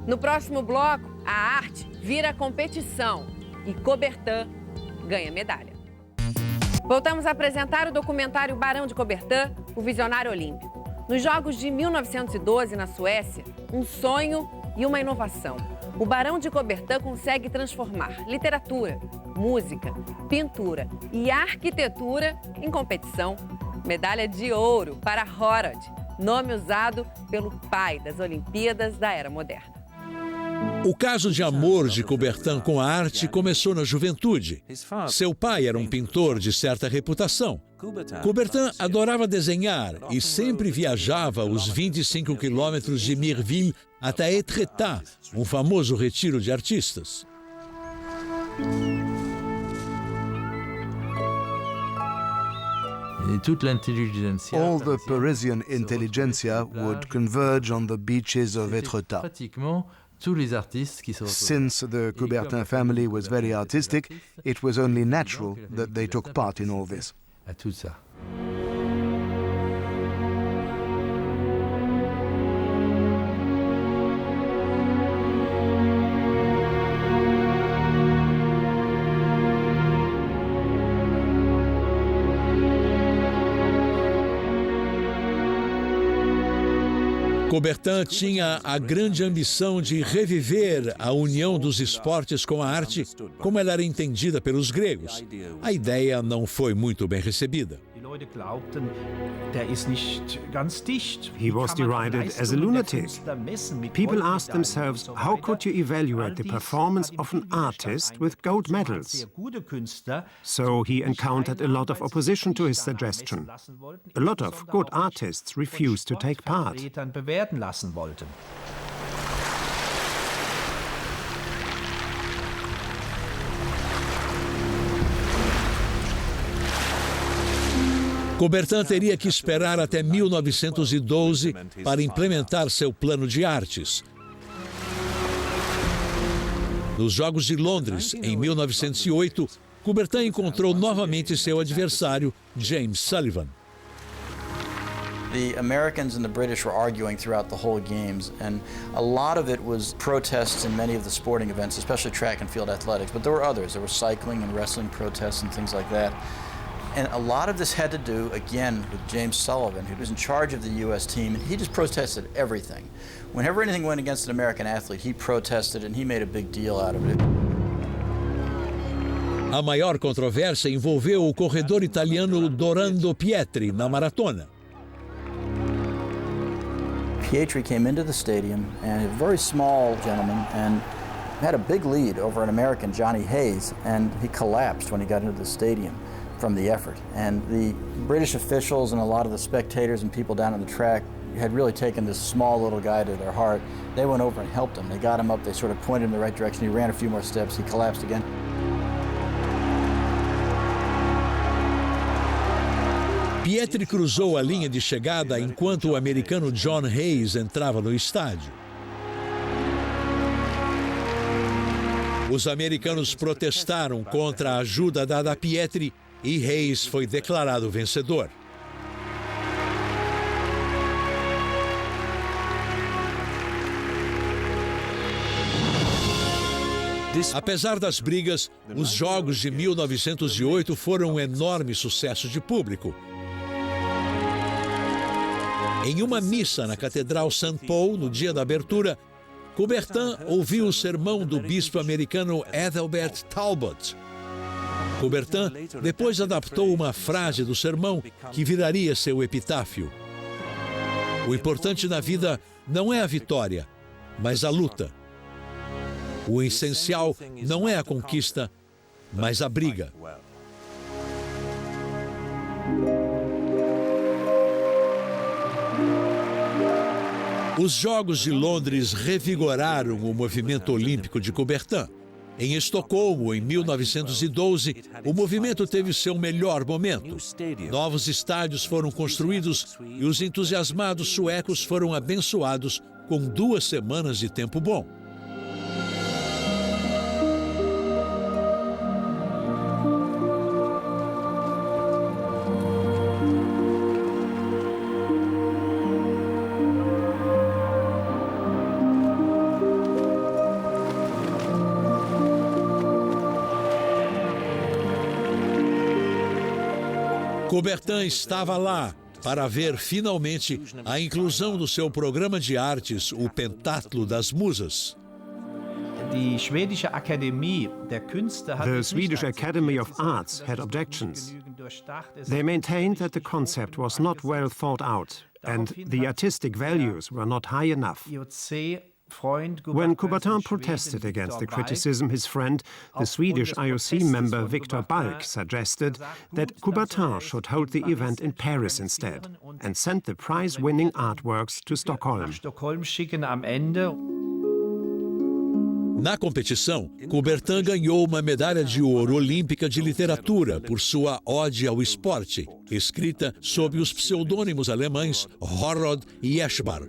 No próximo bloco, a arte vira competição e Coubertin ganha medalha. Voltamos a apresentar o documentário Barão de Coubertin, o visionário olímpico. Nos Jogos de 1912, na Suécia, um sonho e uma inovação. O Barão de Coubertin consegue transformar literatura, música, pintura e arquitetura em competição. Medalha de ouro para Horad, nome usado pelo pai das Olimpíadas da Era Moderna. O caso de amor de Coubertin com a arte começou na juventude. Seu pai era um pintor de certa reputação. Coubertin adorava desenhar e sempre viajava os 25 quilômetros de Mireville até Étretat, um famoso retiro de artistas. All the Parisian intelligentsia would converge on the beaches of Étretat. Since the Coubertin family was very artistic, it was only natural that they took part in all this. Coubertin tinha a grande ambição de reviver a união dos esportes com a arte, como ela era entendida pelos gregos. A ideia não foi muito bem recebida. He was derided as a lunatic. People asked themselves, how could you evaluate the performance of an artist with gold medals? So he encountered a lot of opposition to his suggestion. A lot of good artists refused to take part. Coubertin teria que esperar até 1912 para implementar seu plano de artes. Nos Jogos de Londres, em 1908, Coubertin encontrou novamente seu adversário, James Sullivan. The Americans and the British were arguing throughout the whole games, and a lot of it was protests in many of the sporting events, especially track and field athletics, but there were others. There were cycling and wrestling protests and things like that. And a lot of this had to do, again, with James Sullivan, who was in charge of the U.S. team, and he just protested everything. Whenever anything went against an American athlete, he protested, and he made a big deal out of it. A maior controvérsia envolveu o corredor italiano Dorando Pietri na maratona. Pietri came into the stadium, and a very small gentleman, and had a big lead over an American, Johnny Hayes, and he collapsed when he got into the stadium from the effort. And the British officials and a lot of the spectators and people down on the track had really taken this small little guy to their heart. They went over and helped him. They got him up, they sort of pointed him in the right direction. He ran a few more steps, he collapsed again. Pietri cruzou a linha de chegada enquanto o americano John Hayes entrava no estádio. Os americanos protestaram contra a ajuda dada a Pietri e Hayes foi declarado vencedor. Apesar das brigas, os Jogos de 1908 foram um enorme sucesso de público. Em uma missa na Catedral St. Paul, no dia da abertura, Coubertin ouviu o sermão do bispo americano Ethelbert Talbot. Coubertin depois adaptou uma frase do sermão que viraria seu epitáfio. O importante na vida não é a vitória, mas a luta. O essencial não é a conquista, mas a briga. Os Jogos de Londres revigoraram o movimento olímpico de Coubertin. Em Estocolmo, em 1912, o movimento teve seu melhor momento. Novos estádios foram construídos e os entusiasmados suecos foram abençoados com 2 semanas de tempo bom. Coubertin estava lá para ver finalmente a inclusão do seu programa de artes, o Pentatlo das Musas. The Swedish Academy of Arts had objections. They maintained that the concept was not well thought out and the artistic values were not high enough. When Coubertin protested against the criticism, his friend, the Swedish IOC member Victor Balk, suggested that Coubertin should hold the event in Paris instead and send the prize-winning artworks to Stockholm. Na competição, Coubertin ganhou uma medalha de ouro olímpica de literatura por sua Ode ao Esporte, escrita sob os pseudônimos alemães Horrod e Eschbar.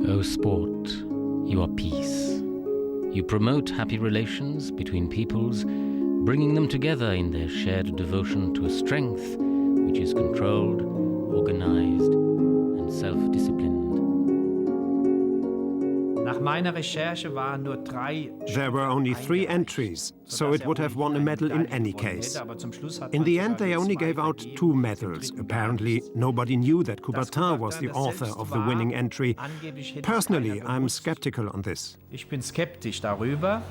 O sport, you are peace. You promote happy relations between peoples, bringing them together in their shared devotion to a strength which is controlled, organized, and self-disciplined. There were only 3 entries, so it would have won a medal in any case. In the end, they only gave out 2 medals. Apparently, nobody knew that Coubertin was the author of the winning entry. Personally, I'm skeptical on this. Ich bin skeptisch darüber.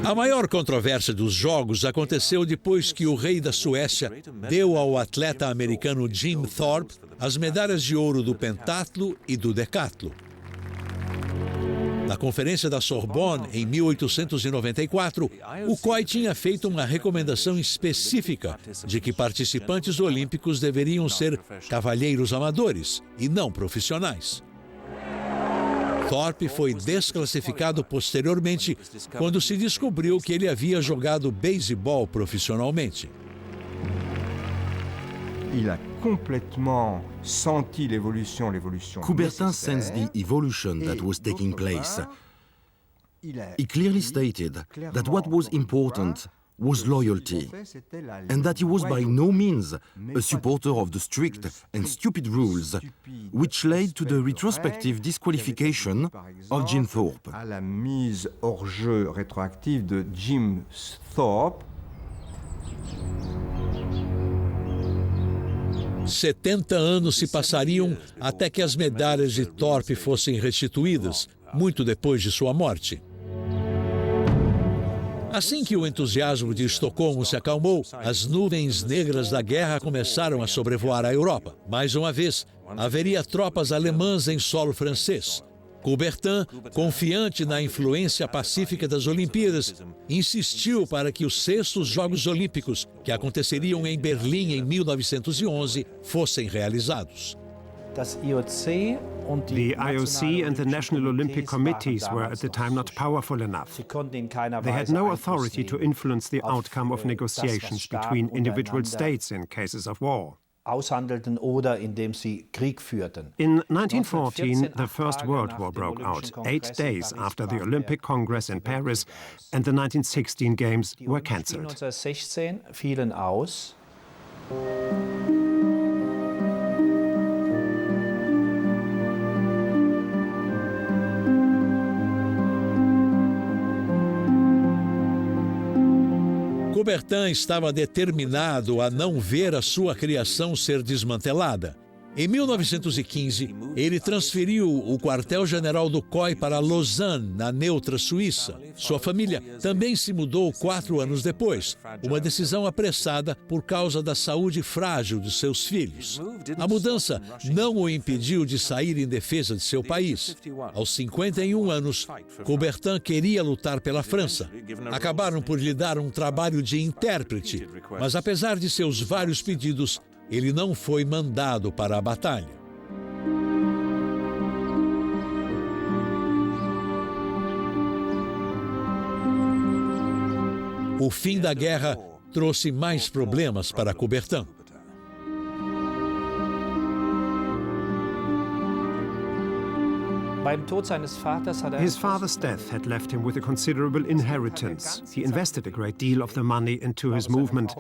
A maior controvérsia dos Jogos aconteceu depois que o rei da Suécia deu ao atleta americano Jim Thorpe as medalhas de ouro do pentatlo e do decatlo. Na Conferência da Sorbonne, em 1894, o COI tinha feito uma recomendação específica de que participantes olímpicos deveriam ser cavalheiros amadores e não profissionais. Thorpe foi desclassificado posteriormente quando se descobriu que ele havia jogado beisebol profissionalmente. Coubertin sensed the evolution that was taking place. He clearly stated that what was important was loyalty, and that he was by no means a supporter of the strict and stupid rules, which led to the retrospective disqualification of Jim Thorpe. À la mise hors jeu rétroactive de Jim Thorpe. 70 anos se passariam até que as medalhas de Thorpe fossem restituídas, muito depois de sua morte. Assim que o entusiasmo de Estocolmo se acalmou, as nuvens negras da guerra começaram a sobrevoar a Europa. Mais uma vez, haveria tropas alemãs em solo francês. Coubertin, confiante na influência pacífica das Olimpíadas, insistiu para que os 6º Jogos Olímpicos, que aconteceriam em Berlim em 1911, fossem realizados. The IOC and the National Olympic Committees were at the time not powerful enough. They had no authority to influence the outcome of negotiations between individual states in cases of war. Aushandelten oder indem sie Krieg führten. In 1914, the First World War broke out, 8 days after the Olympic Congress in Paris, and the 1916 Games were cancelled. 1916 fielen aus. Coubertin estava determinado a não ver a sua criação ser desmantelada. Em 1915, ele transferiu o quartel-general do COI para Lausanne, na neutra Suíça. Sua família também se mudou 4 anos depois, uma decisão apressada por causa da saúde frágil de seus filhos. A mudança não o impediu de sair em defesa de seu país. Aos 51 anos, Coubertin queria lutar pela França. Acabaram por lhe dar um trabalho de intérprete, mas apesar de seus vários pedidos, ele não foi mandado para a batalha. O fim da guerra trouxe mais problemas para Coubertin. His father's death had left him with a considerable inheritance. He invested a great deal of the money into his movement.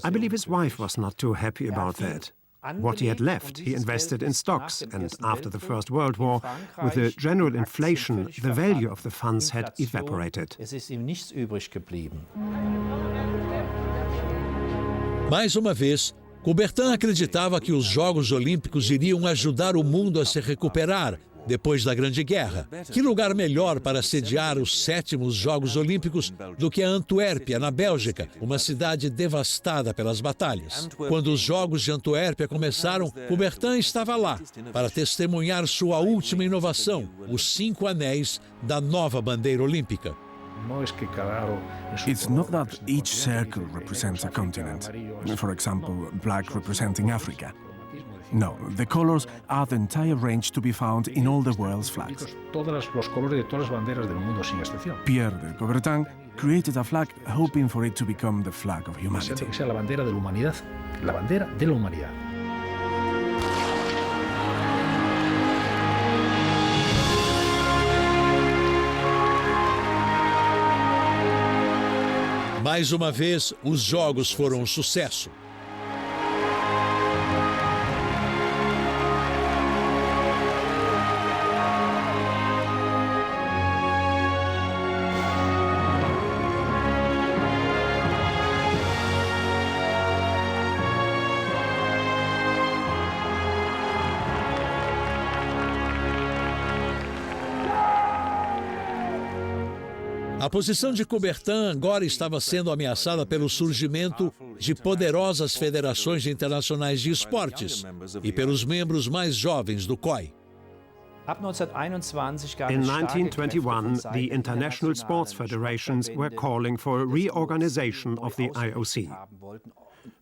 I believe his wife was not too happy about that. What he had left, he invested in stocks, and after the First World War, with the general inflation, the value of the funds had evaporated. Es ist ihm nichts übrig geblieben. Mais uma vez, Coubertin acreditava que os Jogos Olímpicos iriam ajudar o mundo a se recuperar depois da Grande Guerra. Que lugar melhor para sediar os 7º Jogos Olímpicos do que a Antuérpia, na Bélgica, uma cidade devastada pelas batalhas. Quando os Jogos de Antuérpia começaram, Coubertin estava lá para testemunhar sua última inovação, os 5 anéis da nova bandeira olímpica. It's not that each circle represents a continent. For example, black representing Africa. No, the colors are the entire range to be found in all the world's flags. Pierre de Coubertin created a flag hoping for it to become the flag of humanity. Mais uma vez, os Jogos foram um sucesso. A posição de Coubertin agora estava sendo ameaçada pelo surgimento de poderosas federações internacionais de esportes e pelos membros mais jovens do COI. In 1921, the international sports federations were calling for a reorganization of the IOC.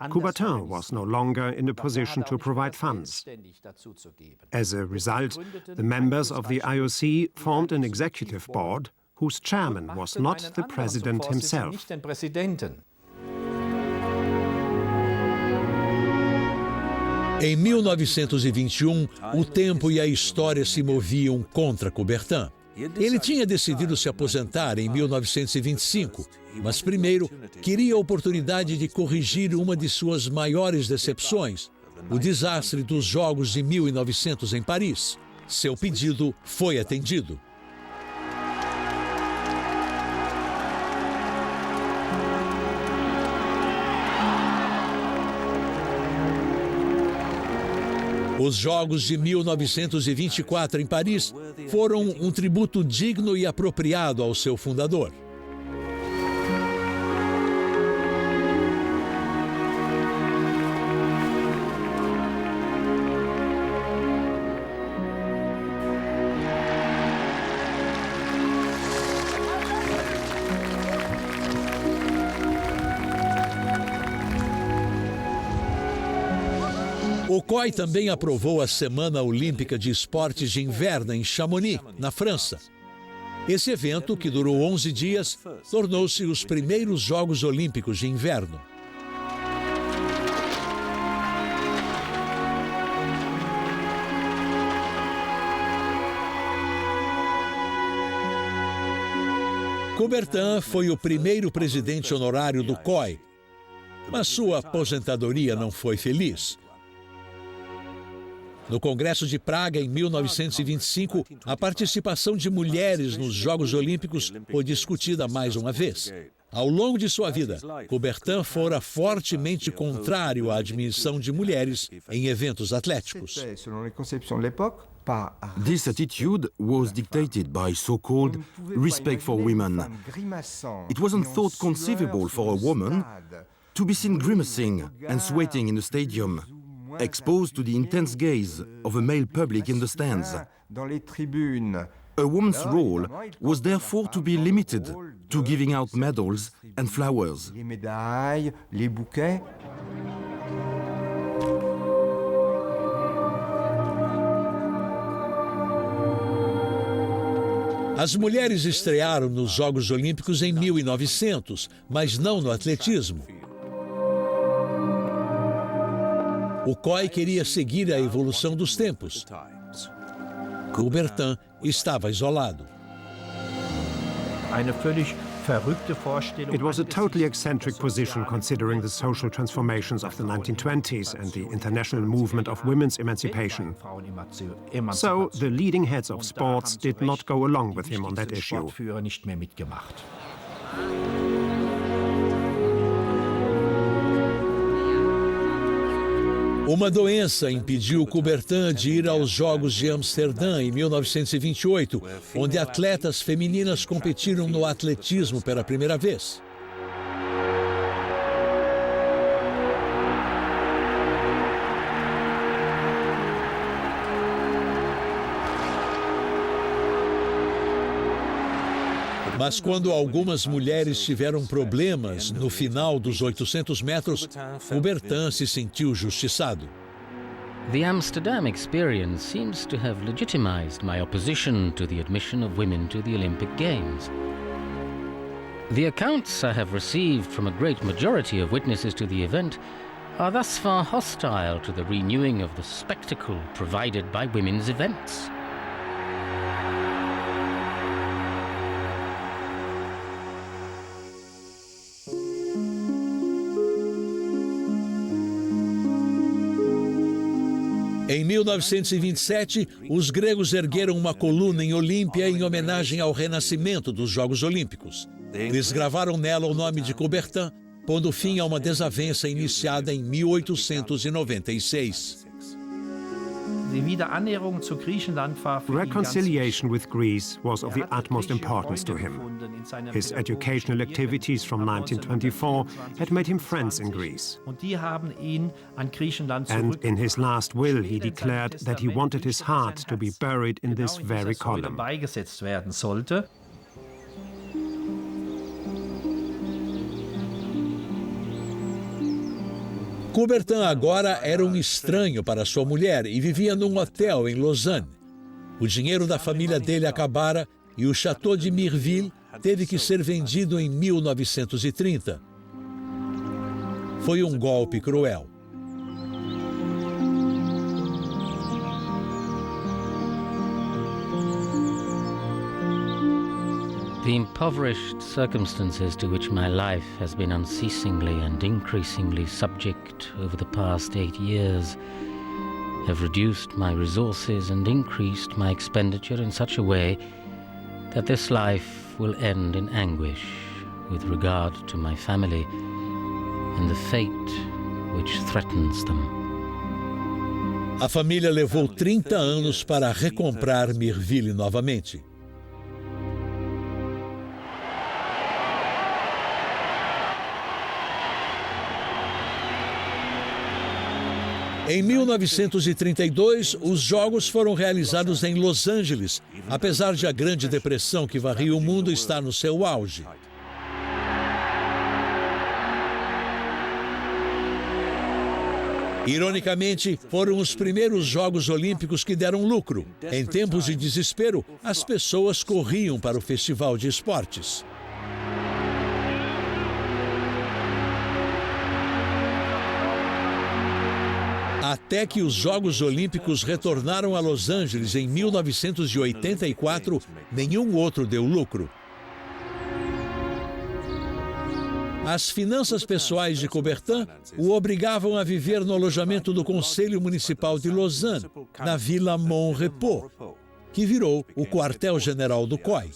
Coubertin was no longer in a position to provide funds. As a result, the members of the IOC formed an executive board whose chairman was not the president himself. Em 1921, o tempo e a história se moviam contra Coubertin. Ele tinha decidido se aposentar em 1925, mas primeiro queria a oportunidade de corrigir uma de suas maiores decepções, o desastre dos Jogos de 1900 em Paris. Seu pedido foi atendido. Os Jogos de 1924 em Paris foram um tributo digno e apropriado ao seu fundador. O COI também aprovou a Semana Olímpica de Esportes de Inverno em Chamonix, na França. Esse evento, que durou 11 dias, tornou-se os primeiros Jogos Olímpicos de Inverno. Coubertin foi o primeiro presidente honorário do COI, mas sua aposentadoria não foi feliz. No Congresso de Praga, em 1925, a participação de mulheres nos Jogos Olímpicos foi discutida mais uma vez. Ao longo de sua vida, Coubertin fora fortemente contrário à admissão de mulheres em eventos atléticos. This attitude was dictated by so-called respect for women. It wasn't thought conceivable for a woman to be seen grimacing and sweating in a stadium, exposed to the intense gaze of a male public in the stands. A woman's role was therefore to be limited to giving out medals and flowers. As mulheres estrearam nos Jogos Olímpicos em 1900, mas não no atletismo. O COI queria seguir a evolução dos tempos. Coubertin estava isolado. Eine völlig It was a totally eccentric position considering the social transformations of the 1920s and the international movement of women's emancipation. So the leading heads of sports did not go along with him on that issue. Uma doença impediu Coubertin de ir aos Jogos de Amsterdã em 1928, onde atletas femininas competiram no atletismo pela primeira vez. Mas quando algumas mulheres tiveram problemas no final dos 800 metros, Coubertin se sentiu justiçado. The Amsterdam experience seems to have legitimized my opposition to the admission of women to the Olympic Games. The accounts I have received from a great majority of witnesses to the event are thus far hostile to the renewing of the spectacle provided by women's events. Em 1927, os gregos ergueram uma coluna em Olímpia em homenagem ao renascimento dos Jogos Olímpicos. Eles gravaram nela o nome de Coubertin, pondo fim a uma desavença iniciada em 1896. Reconciliation with Greece was of the utmost importance to him. His educational activities from 1924 had made him friends in Greece. And in his last will, he declared that he wanted his heart to be buried in this very column. Coubertin agora era um estranho para sua mulher e vivia num hotel em Lausanne. O dinheiro da família dele acabara e o Château de Mireville teve que ser vendido em 1930. Foi um golpe cruel. The impoverished circumstances to which my life has been unceasingly and increasingly subject over the past 8 years have reduced my resources and increased my expenditure in such a way that this life will end in anguish with regard to my family and the fate which threatens them. A família levou 30 anos para recomprar Mireville novamente. Em 1932, os Jogos foram realizados em Los Angeles, apesar de a Grande Depressão que varria o mundo estar no seu auge. Ironicamente, foram os primeiros Jogos Olímpicos que deram lucro. Em tempos de desespero, as pessoas corriam para o festival de esportes. Até que os Jogos Olímpicos retornaram a Los Angeles em 1984, nenhum outro deu lucro. As finanças pessoais de Coubertin o obrigavam a viver no alojamento do Conselho Municipal de Lausanne, na Vila Monrepos, que virou o quartel-general do COI.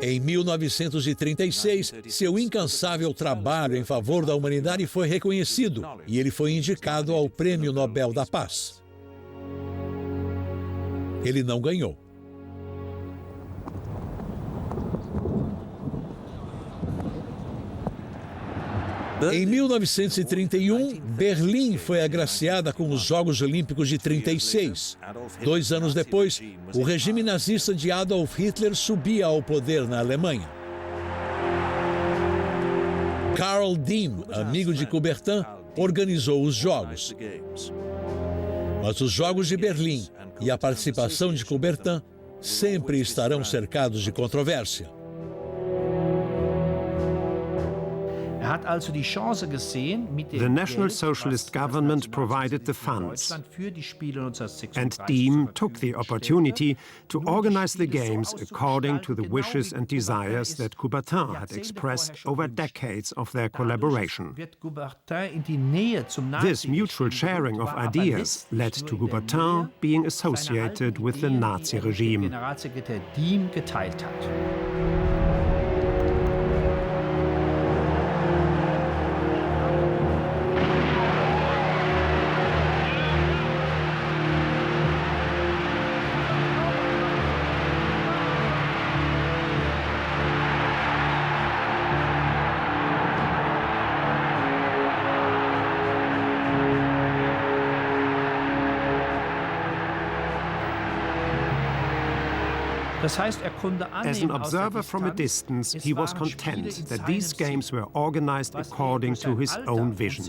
Em 1936, seu incansável trabalho em favor da humanidade foi reconhecido e ele foi indicado ao Prêmio Nobel da Paz. Ele não ganhou. Em 1931, Berlim foi agraciada com os Jogos Olímpicos de 36. 2 anos depois, o regime nazista de Adolf Hitler subia ao poder na Alemanha. Karl Diem, amigo de Coubertin, organizou os Jogos. Mas os Jogos de Berlim e a participação de Coubertin sempre estarão cercados de controvérsia. The National Socialist government provided the funds, and Diem took the opportunity to organize the Games according to the wishes and desires that Coubertin had expressed over decades of their collaboration. This mutual sharing of ideas led to Coubertin being associated with the Nazi regime. As an observer from a distance, he was content that these games were organized according to his own vision.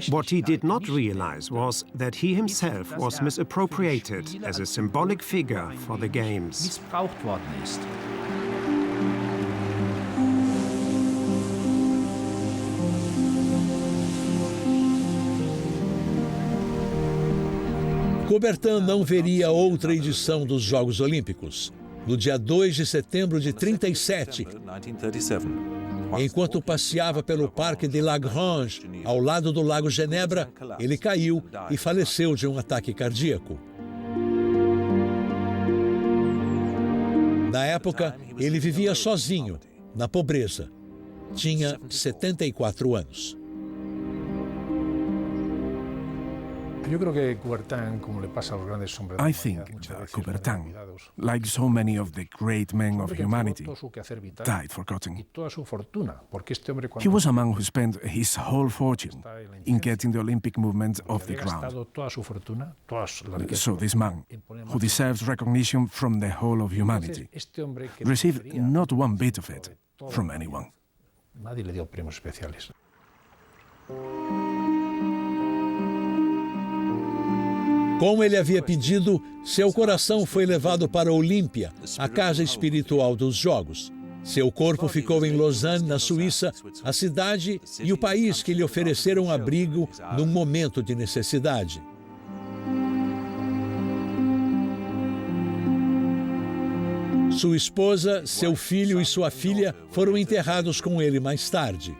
What he did not realize was that he himself was misappropriated as a symbolic figure for the games. Coubertin não veria outra edição dos Jogos Olímpicos, no dia 2 de setembro de 1937, enquanto passeava pelo Parque de Lagrange, ao lado do Lago Genebra, ele caiu e faleceu de um ataque cardíaco. Na época, ele vivia sozinho, na pobreza. Tinha 74 anos. I think that Coubertin, like so many of the great men of humanity, died forgotten. He was a man who spent his whole fortune in getting the Olympic movement off the ground. So this man, who deserves recognition from the whole of humanity, received not one bit of it from anyone. Como ele havia pedido, seu coração foi levado para Olímpia, a casa espiritual dos Jogos. Seu corpo ficou em Lausanne, na Suíça, a cidade e o país que lhe ofereceram abrigo num momento de necessidade. Sua esposa, seu filho e sua filha foram enterrados com ele mais tarde.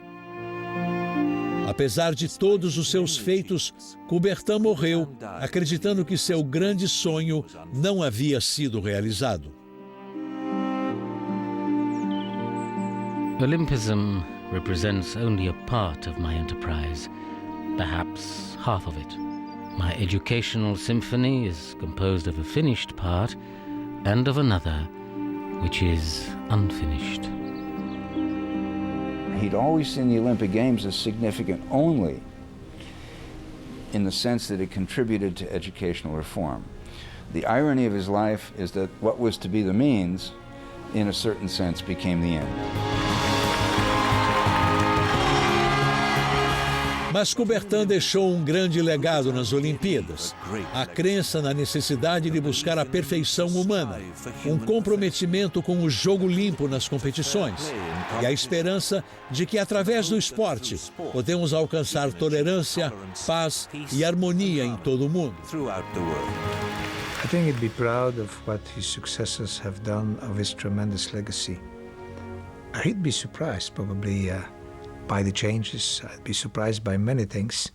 Apesar de todos os seus feitos, Coubertin morreu acreditando que seu grande sonho não havia sido realizado. Olympism represents only a part of my enterprise, perhaps half of it. My educational symphony is composed of a finished part and of another, which is unfinished. He'd always seen the Olympic Games as significant only in the sense that it contributed to educational reform. The irony of his life is that what was to be the means, in a certain sense, became the end. Mas Coubertin deixou um grande legado nas Olimpíadas. A crença na necessidade de buscar a perfeição humana, um comprometimento com o jogo limpo nas competições e a esperança de que, através do esporte, podemos alcançar tolerância, paz e harmonia em todo o mundo. I think he'd be proud of what his successors have done, of his tremendous legacy. He'd be surprised, probably, by the changes. I'd be surprised by many things.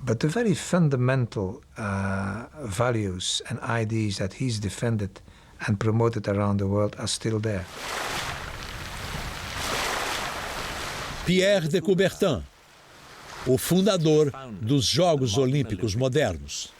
But the very fundamental values and ideas that he's defended and promoted around the world are still there. Pierre de Coubertin, o fundador dos Jogos Olímpicos modernos.